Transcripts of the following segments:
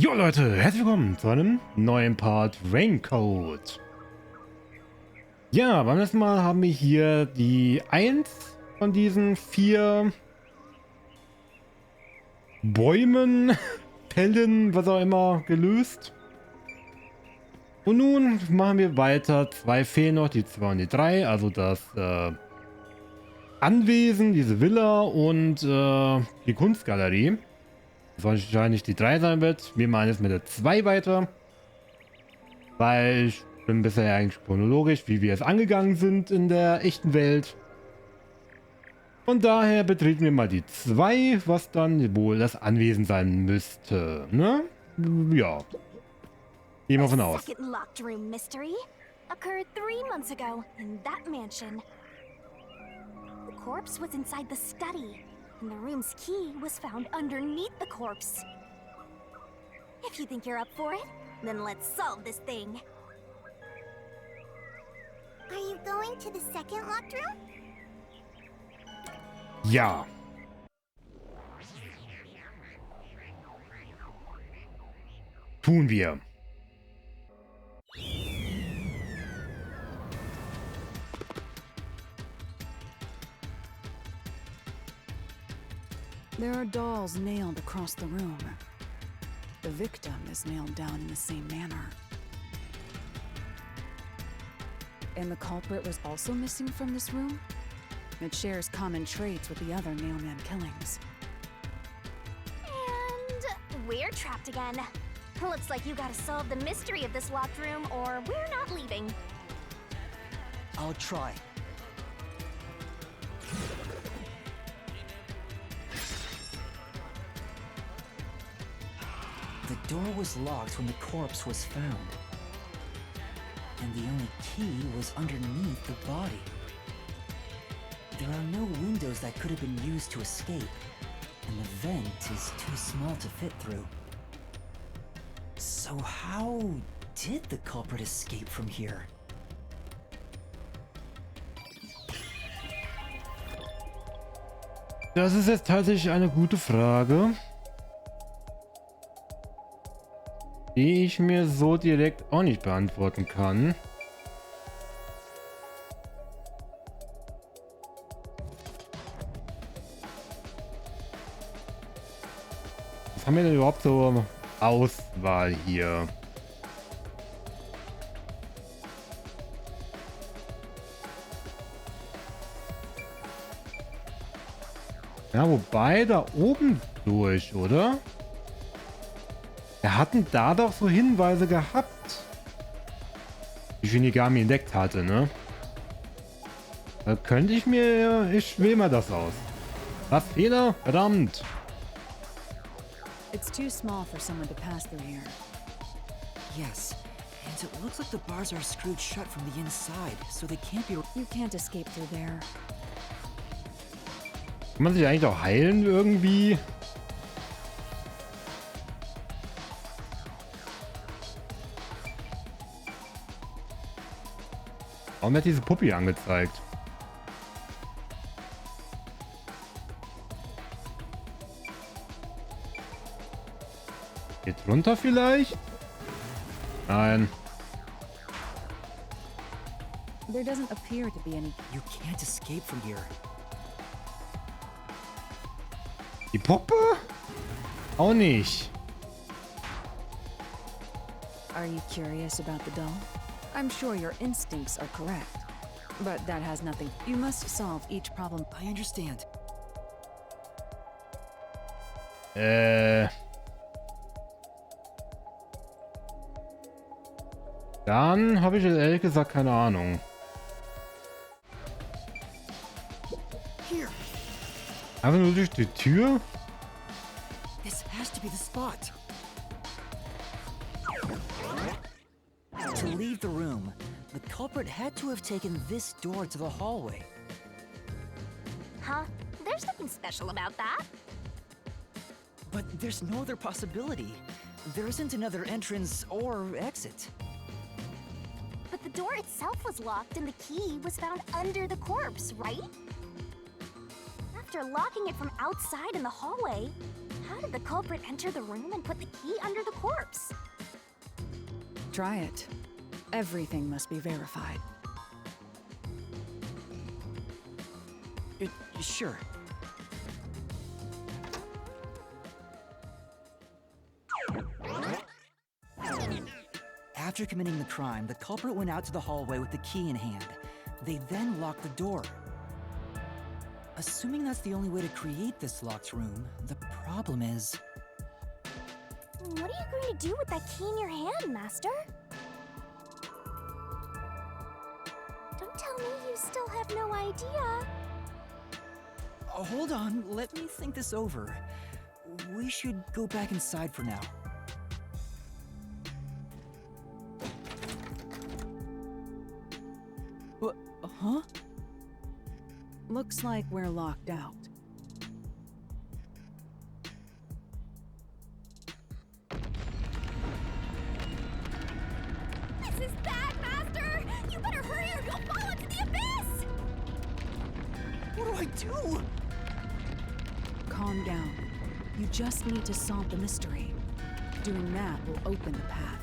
Jo Leute, herzlich willkommen zu einem neuen Part Raincoat. Ja, beim letzten Mal haben wir hier die 1 von diesen 4 Bäumen, Fällen, was auch immer, gelöst. Und nun machen wir weiter. 2 fehlen noch, die 2 und die 3, also das Anwesen, diese Villa und die Kunstgalerie. Das wahrscheinlich die 3 sein wird. Wir machen jetzt mit der 2 weiter. Weil ich bin bisher eigentlich chronologisch, wie wir es angegangen sind in der echten Welt. Und daher betreten wir mal die 2, was dann wohl das Anwesen sein müsste. Ne? Ja. Gehen wir von aus. Second locked room mystery occurred 3 months ago in that mansion. The corpse was inside the study, and the room's key was found underneath the corpse. If you think you're up for it, then let's solve this thing. Are you going to the second locked room? Ja. Tun wir. There are dolls nailed across the room. The victim is nailed down in the same manner. And the culprit was also missing from this room? It shares common traits with the other nailman killings. And we're trapped again. Looks like you gotta solve the mystery of this locked room, or we're not leaving. I'll try. The door was locked when the corpse was found. And the only key was underneath the body. There are no windows that could have been used to escape, and the vent is too small to fit through. So how did the culprit escape from here? Das ist jetzt tatsächlich eine gute Frage, die ich mir so direkt auch nicht beantworten kann. Was haben wir denn überhaupt so Auswahl hier? Ja, wobei da oben durch, oder? Wir hatten da doch so Hinweise gehabt, die Shinigami entdeckt hatte, ne? Da könnte ich mir... Ich wähle mal das aus. Was? Fehler? Verdammt! It's too small for someone to pass through here. Yes, and it looks like the bars are screwed shut from the inside, so they can't be... You can't escape through there. Kann man sich eigentlich auch heilen irgendwie? Warum wird diese Puppi angezeigt? Geht runter vielleicht? Nein. There doesn't appear to be any... You can't escape from here. Die Puppe? Auch nicht. Are you curious about the doll? I'm sure your instincts are correct. But that has nothing... You must solve each problem. I understand. Dann habe ich jetzt ehrlich gesagt keine Ahnung. Here. Einfach nur durch die Tür? This has to be the spot. To leave the room, the culprit had to have taken this door to the hallway. Huh? There's nothing special about that. But there's no other possibility. There isn't another entrance or exit. But the door itself was locked and the key was found under the corpse, right? After locking it from outside in the hallway, how did the culprit enter the room and put the key under the corpse? Try it. Everything must be verified. Sure. After committing the crime, the culprit went out to the hallway with the key in hand. They then locked the door. Assuming that's the only way to create this locked room, the problem is... What are you going to do with that key in your hand, Master? Don't tell me you still have no idea. Hold on, let me think this over. We should go back inside for now. Huh? Looks like we're locked out. This is bad, Master! You better hurry or you'll fall into the abyss! What do I do? Calm down. You just need to solve the mystery. Doing that will open the path.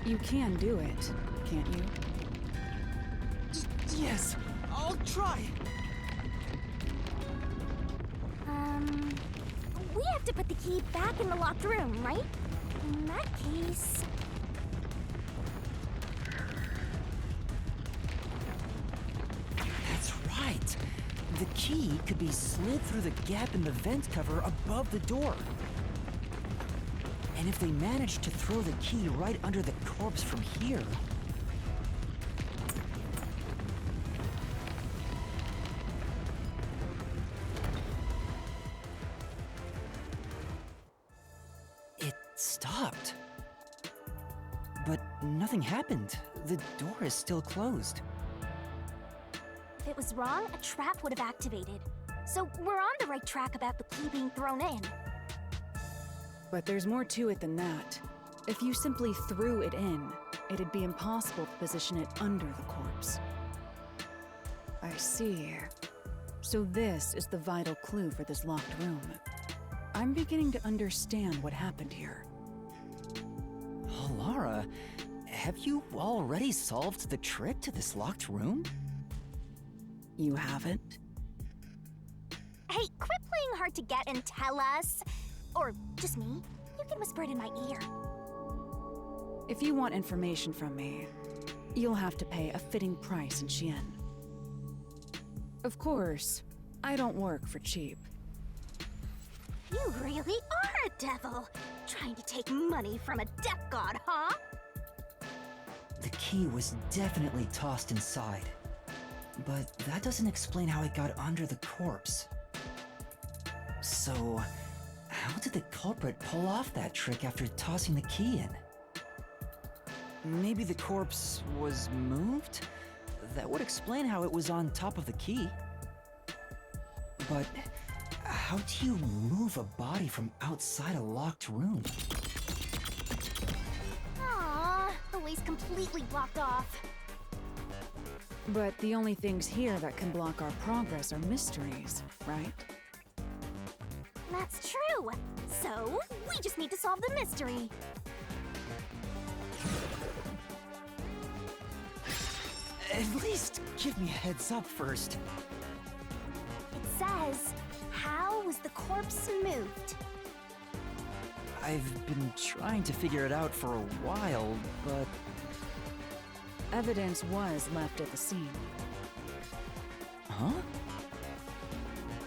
You can do it, can't you? Yes, I'll try. We have to put the key back in the locked room, right? In that case... That's right. The key could be slid through the gap in the vent cover above the door. And if they manage to throw the key right under the corpse from here... It stopped. But nothing happened. The door is still closed. If it was wrong, a trap would have activated. So we're on the right track about the key being thrown in. But there's more to it than that. If you simply threw it in, it'd be impossible to position it under the corpse. I see. So this is the vital clue for this locked room. I'm beginning to understand what happened here. Oh, Lara, have you already solved the trick to this locked room? You haven't? Hey, quit playing hard to get and tell us. Or just me. You can whisper it in my ear. If you want information from me, you'll have to pay a fitting price in Xian. Of course, I don't work for cheap. You really are a devil. Trying to take money from a death god, huh? The key was definitely tossed inside. But that doesn't explain how it got under the corpse. So, how did the culprit pull off that trick after tossing the key in? Maybe the corpse was moved? That would explain how it was on top of the key. But how do you move a body from outside a locked room? Aww, the way's completely blocked off. But the only things here that can block our progress are mysteries, right? That's true. So, we just need to solve the mystery. At least give me a heads up first. It says, how was the corpse moved? I've been trying to figure it out for a while, but... Evidence was left at the scene. Huh?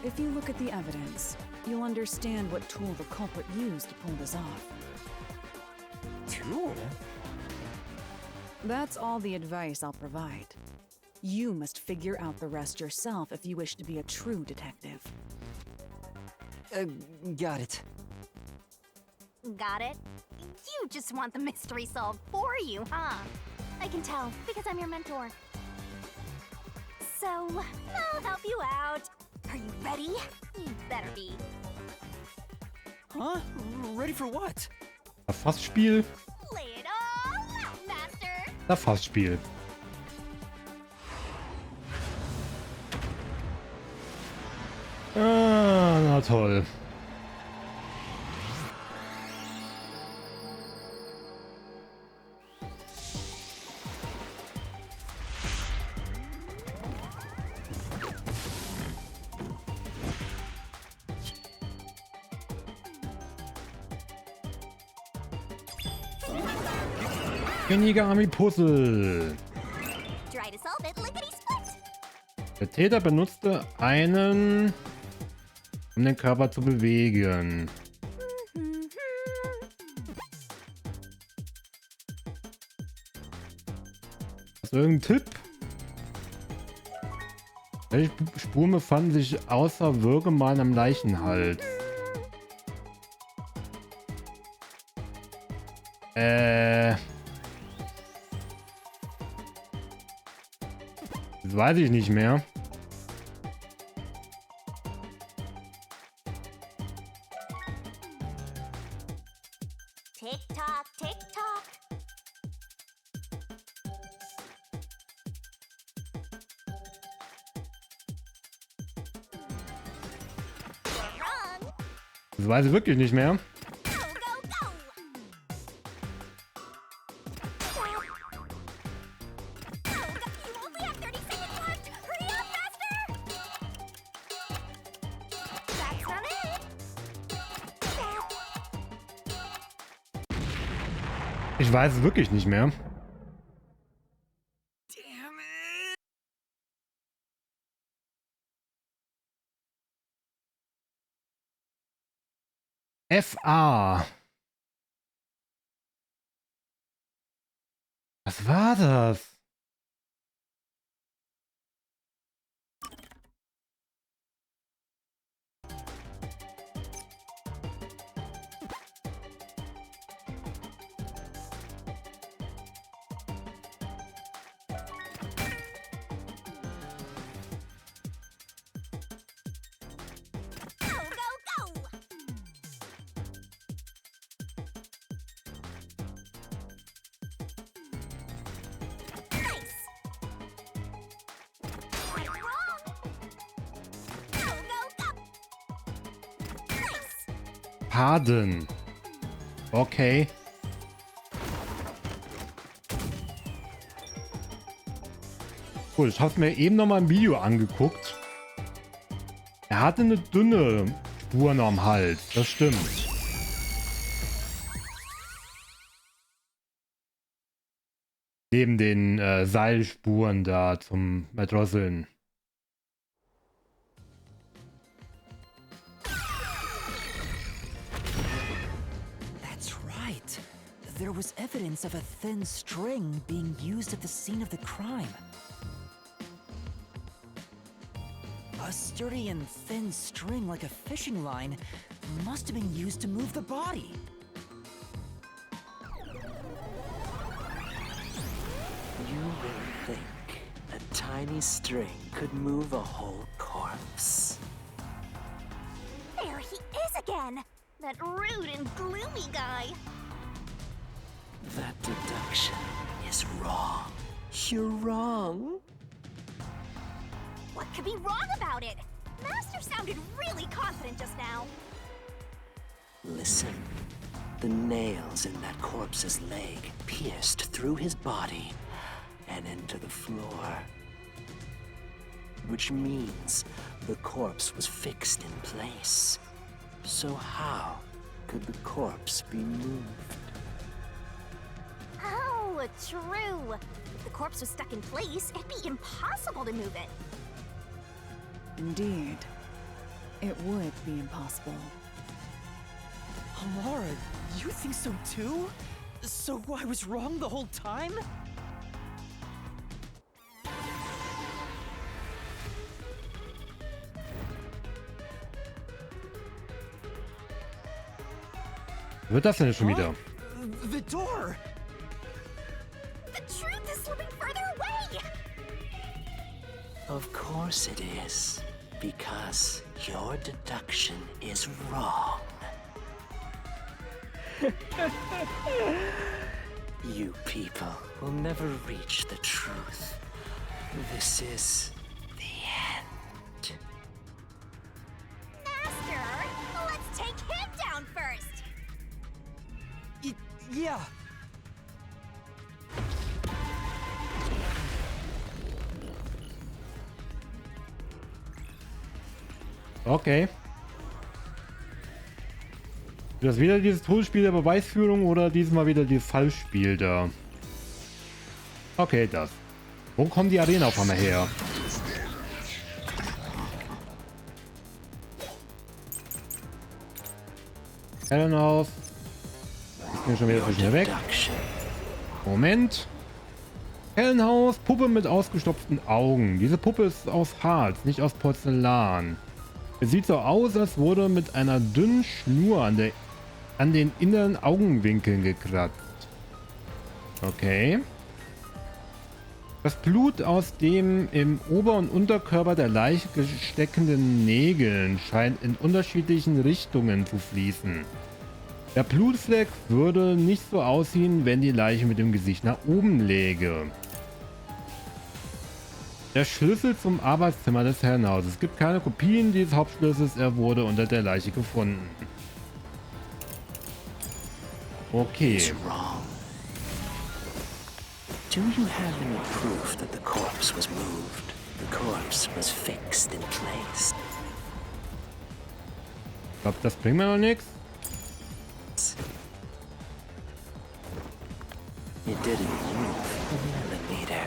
If you look at the evidence, you'll understand what tool the culprit used to pull this off. Tool? That's all the advice I'll provide. You must figure out the rest yourself if you wish to be a true detective. Got it. Got it? You just want the mystery solved for you, huh? I can tell, because I'm your mentor. So, I'll help you out. Are you ready? You better be. Huh? Ready for what? Das Fassspiel. Lay it all out, Master! Das Fassspiel. Ah, na toll. Shinigami-Puzzle. Try to solve it lickety-split. Der Täter benutzte einen, um den Körper zu bewegen. Hast du irgendeinen Tipp? Welche Spuren befanden sich außer Würgemalen am Leichenhals? Das weiß ich nicht mehr. Tick-tock, tick-tock. You're wrong. Das weiß ich wirklich nicht mehr. Go, go, go. You only have 30 seconds left. Hurry up, faster. That's not it. Ich weiß es wirklich nicht mehr. FA. Was war das? Go, go, go. Nice. Wrong. Go, go, go. Nice. Pardon. Okay. Cool, ich habe mir eben noch mal ein Video angeguckt. Er hatte eine dünne Spur noch am Hals. Das stimmt. Neben den Seilspuren da zum Erdrosseln. That's right. There was evidence of a thin string being used at the scene of the crime. A sturdy and thin string like a fishing line must have been used to move the body. You really think a tiny string could move a whole corpse? There he is again. That rude and gloomy guy. That deduction is wrong. You're wrong. What could be wrong about it? Master sounded really confident just now. Listen. The nails in that corpse's leg pierced through his body and into the floor. Which means the corpse was fixed in place. So how could the corpse be moved? Oh, true. If the corpse was stuck in place, it'd be impossible to move it. Indeed. It would be impossible. Amara, you think so too? So I was wrong the whole time? Wird das denn schon wieder? The door! The truth is slipping further away. Of course it is. Because your deduction is wrong. You people will never reach the truth. This is the end. Master, let's take him down first. Yeah. Okay. Wird das wieder dieses Todesspiel der Beweisführung oder diesmal wieder dieses Fallspiel da? Okay, das. Wo kommt die Arena auf einmal her? Herrenhaus. Ich bin schon wieder so schnell weg. Moment. Herrenhaus. Puppe mit ausgestopften Augen. Diese Puppe ist aus Harz, nicht aus Porzellan. Es sieht so aus, als wurde mit einer dünnen Schnur an den inneren Augenwinkeln gekratzt. Okay. Das Blut aus dem im Ober- und Unterkörper der Leiche steckenden Nägeln scheint in unterschiedlichen Richtungen zu fließen. Der Blutfleck würde nicht so aussehen, wenn die Leiche mit dem Gesicht nach oben läge. Der Schlüssel zum Arbeitszimmer des Herrenhauses. Es gibt keine Kopien dieses Hauptschlüssels, er wurde unter der Leiche gefunden. Okay. Do you have any proof that the corpse was moved? The corpse was fixed in place. Ich glaube, das bringt mir noch nichts. It didn't move a millimeter.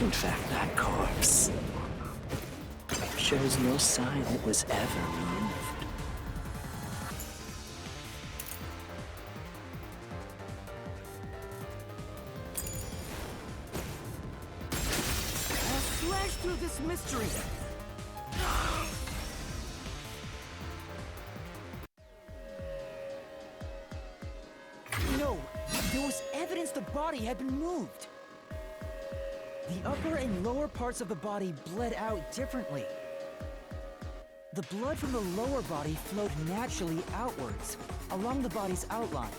In fact, that corpse shows no sign it was ever moved. Through this mystery. No, there was evidence the body had been moved. The upper and lower parts of the body bled out differently. The blood from the lower body flowed naturally outwards, along the body's outline.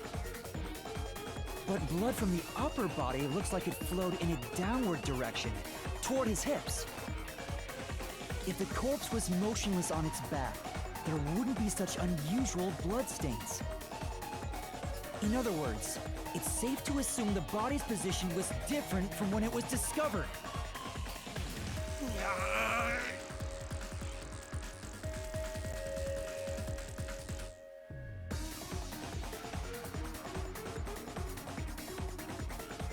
But blood from the upper body looks like it flowed in a downward direction, toward his hips. If the corpse was motionless on its back, there wouldn't be such unusual bloodstains. In other words, it's safe to assume the body's position was different from when it was discovered.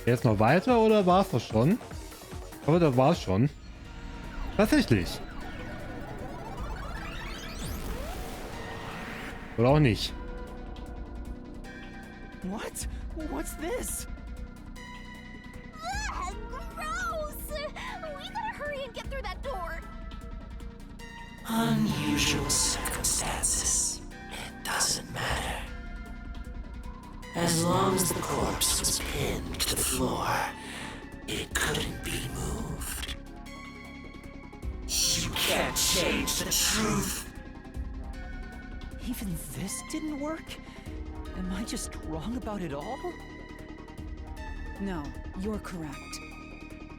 Jetzt noch weiter oder war es das schon? Aber das war es schon. Tatsächlich. Oder auch nicht. What? What's this? Ugh, gross! We gotta hurry and get through that door. Unusual circumstances. It doesn't matter. As long as the corpse was pinned to the floor, it couldn't be moved. You can't change the truth. Even this didn't work? Am I just wrong about it all? No, you're correct.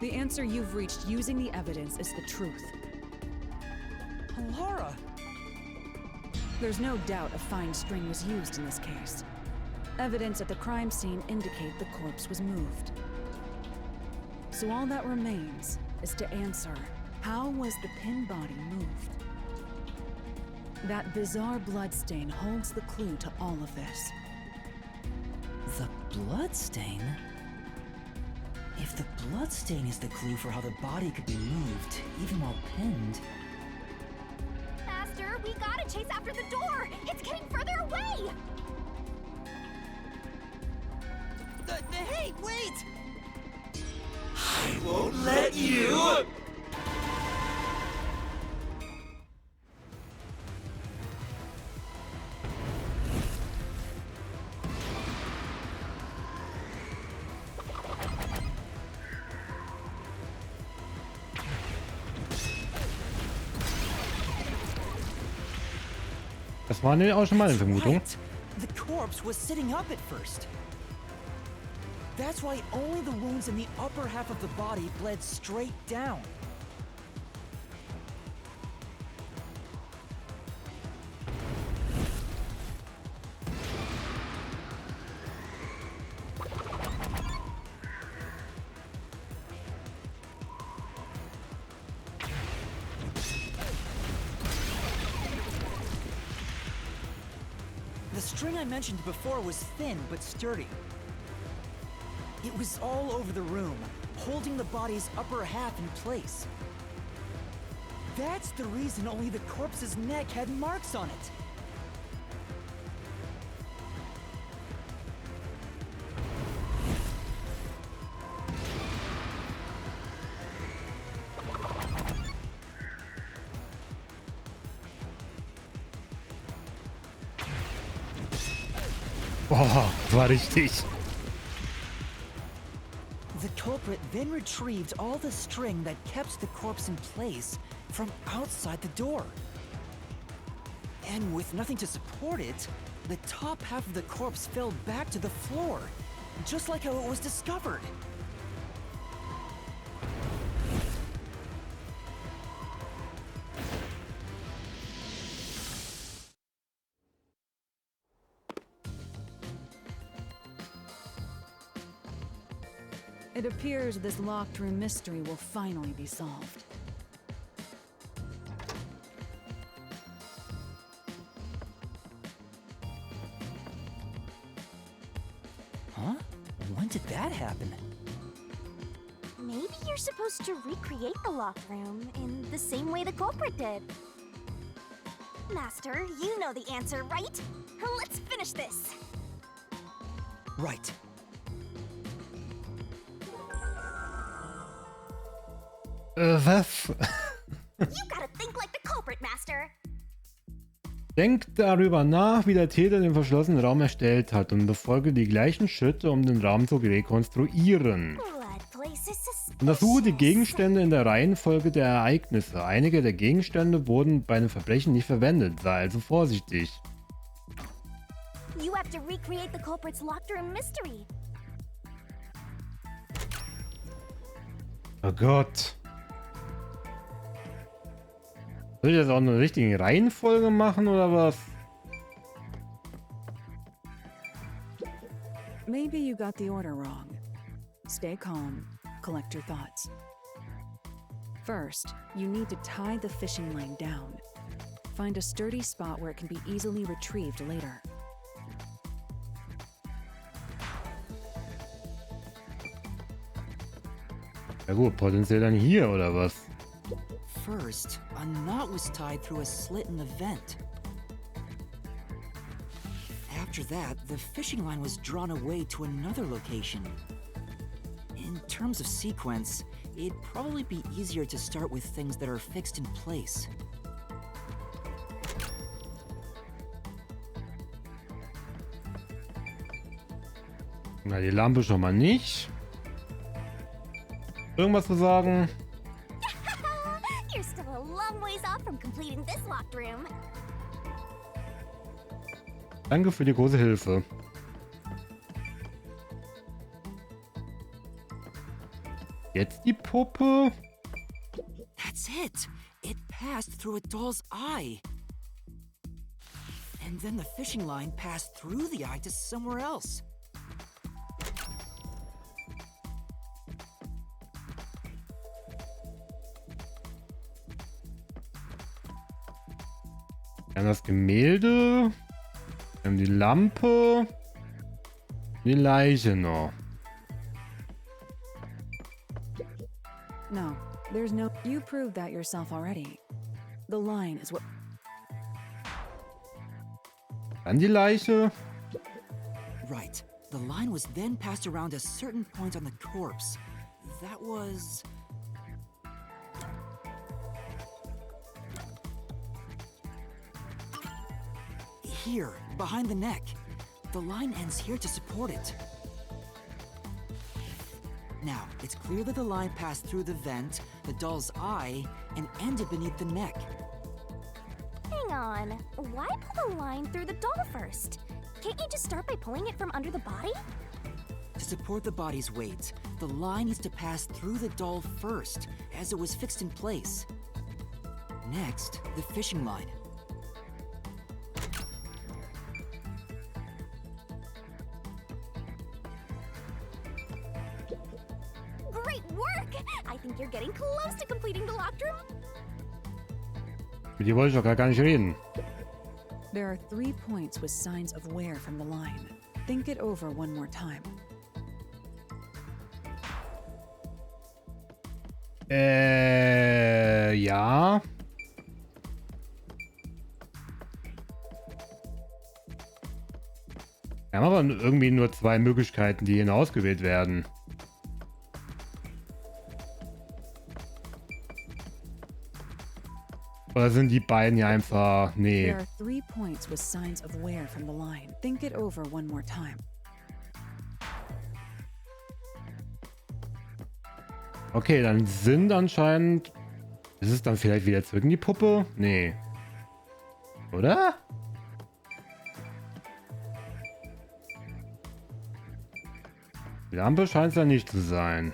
The answer you've reached using the evidence is the truth. Laura! There's no doubt a fine string was used in this case. Evidence at the crime scene indicate the corpse was moved. So all that remains is to answer, how was the pinned body moved? That bizarre bloodstain holds the clue to all of this. The bloodstain? If the bloodstain is the clue for how the body could be moved, even while pinned... Master, we gotta chase after the door! It's getting further away! Hey, wait! I won't let you! Das war auch schon mal eine Vermutung. Right. The corpse was sitting up at first. That's why only the wounds in the upper half of the body bled straight down. The string I mentioned before was thin but sturdy. It was all over the room, holding the body's upper half in place. That's the reason only the corpse's neck had marks on it. Boah, war richtig. The culprit then retrieved all the string that kept the corpse in place from outside the door. And with nothing to support it, the top half of the corpse fell back to the floor, just like how it was discovered. It appears this locked room mystery will finally be solved. Huh? When did that happen? Maybe you're supposed to recreate the locked room in the same way the culprit did. Master, you know the answer, right? Let's finish this. Right. Was? You gotta think like the culprit, Master. Denk darüber nach, wie der Täter den verschlossenen Raum erstellt hat und befolge die gleichen Schritte, um den Raum zu rekonstruieren. Blood place is Untersuche die suspicious. Gegenstände in der Reihenfolge der Ereignisse. Einige der Gegenstände wurden bei einem Verbrechen nicht verwendet, sei also vorsichtig. You have to recreate the culprit's locked room mystery. Oh Gott. Soll ich das auch in der richtigen Reihenfolge machen oder was? Maybe you got the order wrong. Stay calm, collect your thoughts. First, you need to tie the fishing line down. Find a sturdy spot where it can be easily retrieved later. Ja gut, potenziell dann hier oder was? First, a knot was tied through a slit in the vent. After that, the fishing line was drawn away to another location. In terms of sequence, it'd probably be easier to start with things that are fixed in place. Na, die Lampe schon mal nicht. Irgendwas zu sagen? You're still a long ways off from completing this locked room. Danke für die große Hilfe. Jetzt die Puppe. That's it! It passed through a doll's eye. And then the fishing line passed through the eye to somewhere else. Dann das Gemälde. Dann die Lampe. Die Leiche noch. No, there's no... You proved that yourself already. The line is what... Dann die Leiche. Right. The line was then passed around a certain point on the corpse. That was... here, behind the neck. The line ends here to support it. Now, it's clear that the line passed through the vent, the doll's eye, and ended beneath the neck. Hang on. Why pull the line through the doll first? Can't you just start by pulling it from under the body? To support the body's weight, the line needs to pass through the doll first, as it was fixed in place. Next, the fishing line. Great work! I think you're getting close to completing the locked room. Mit dir wollte ich doch gar nicht reden. There are 3 points with signs of wear from the line. Think it over one more time. Ja. Wir haben aber irgendwie nur 2 Möglichkeiten, die hier ausgewählt werden. Oder sind die beiden hier einfach... Nee. There are 3 points with signs of where from the line. Think it over one more time. Okay, dann sind anscheinend... Ist es dann vielleicht wieder zurück in die Puppe? Nee. Oder? Die Lampe scheint es ja nicht zu sein.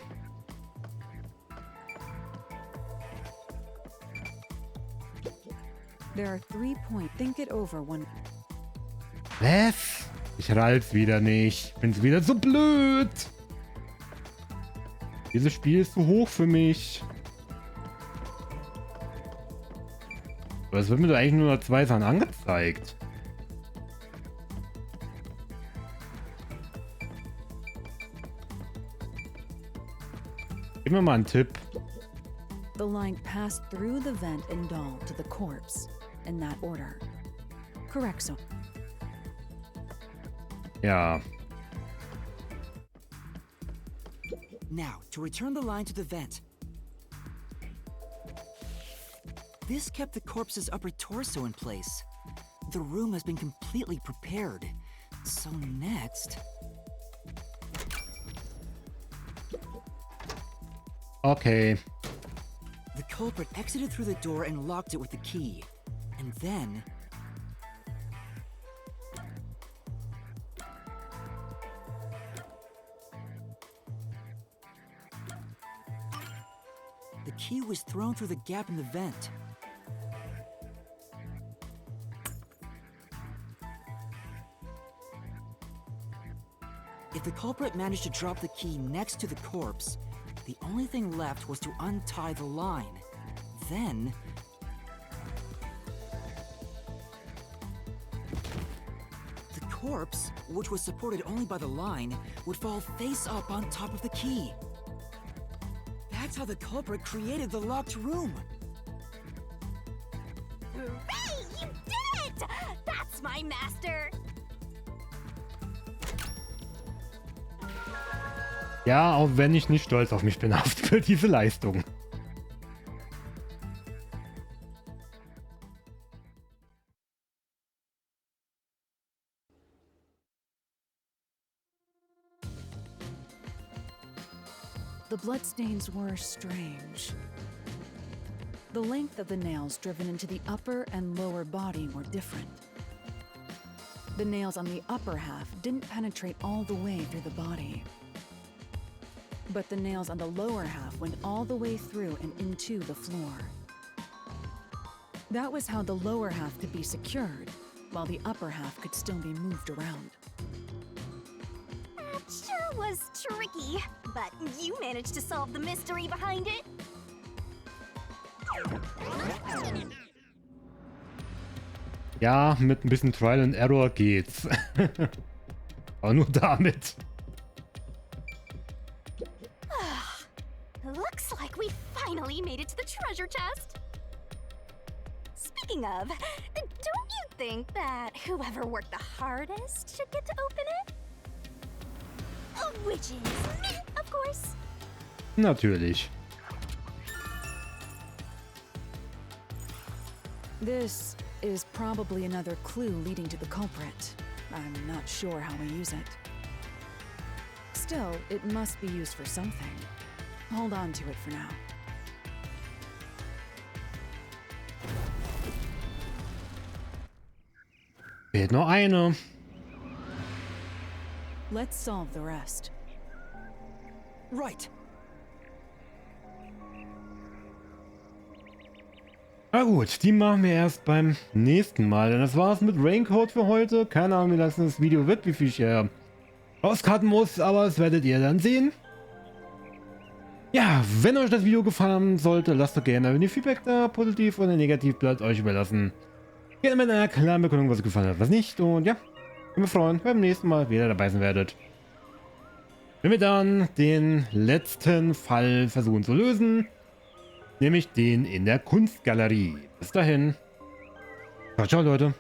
There are 3 points. Think it over one. Was? Ich rall's wieder nicht. Bin's wieder so blöd. Dieses Spiel ist zu hoch für mich. Aber es wird mir doch eigentlich nur noch 2 Sachen angezeigt. Gib mir mal einen Tipp. The line passed through the vent and doll to the corpse, in that order. Correct, so. Ja. Now, to return the line to the vent. This kept the corpse's upper torso in place. The room has been completely prepared. So next... Okay. The culprit exited through the door and locked it with the key. And then... the key was thrown through the gap in the vent. If the culprit managed to drop the key next to the corpse, the only thing left was to untie the line. Then... the corpse, which was supported only by the line, would fall face up on top of the key. That's how the culprit created the locked room. Hooray! You did it! That's my master! Ja, auch wenn ich nicht stolz auf mich bin, für diese Leistung. The bloodstains were strange. The length of the nails driven into the upper and lower body were different. The nails on the upper half didn't penetrate all the way through the body. But the nails on the lower half went all the way through and into the floor. That was how the lower half could be secured, while the upper half could still be moved around. That sure was tricky, but you managed to solve the mystery behind it. Ja, mit ein bisschen Trial and Error geht's. Aber nur damit. Looks like we finally made it to the treasure chest. Speaking of, don't you think that whoever worked the hardest should get to open it? Which is me, of course. Natürlich. This is probably another clue leading to the culprit. I'm not sure how we use it. Still, it must be used for something. Hold on to it for now. Fehlt noch eine. Let's solve the rest. Right. Na gut, die machen wir erst beim nächsten Mal. Denn das war's mit Raincoat für heute. Keine Ahnung, wie lang das Video wird, wie viel ich rauscutten muss, aber das werdet ihr dann sehen. Ja, wenn euch das Video gefallen haben sollte, lasst doch gerne ein Feedback da, positiv oder negativ, bleibt euch überlassen. Gerne mit einer kleinen Begründung, was euch gefallen hat, was nicht. Und ja, ich würde mich freuen, wenn ihr beim nächsten Mal wieder dabei sein werdet. Wenn wir dann den letzten Fall versuchen zu lösen. Nämlich den in der Kunstgalerie. Bis dahin. Ciao, ciao, Leute.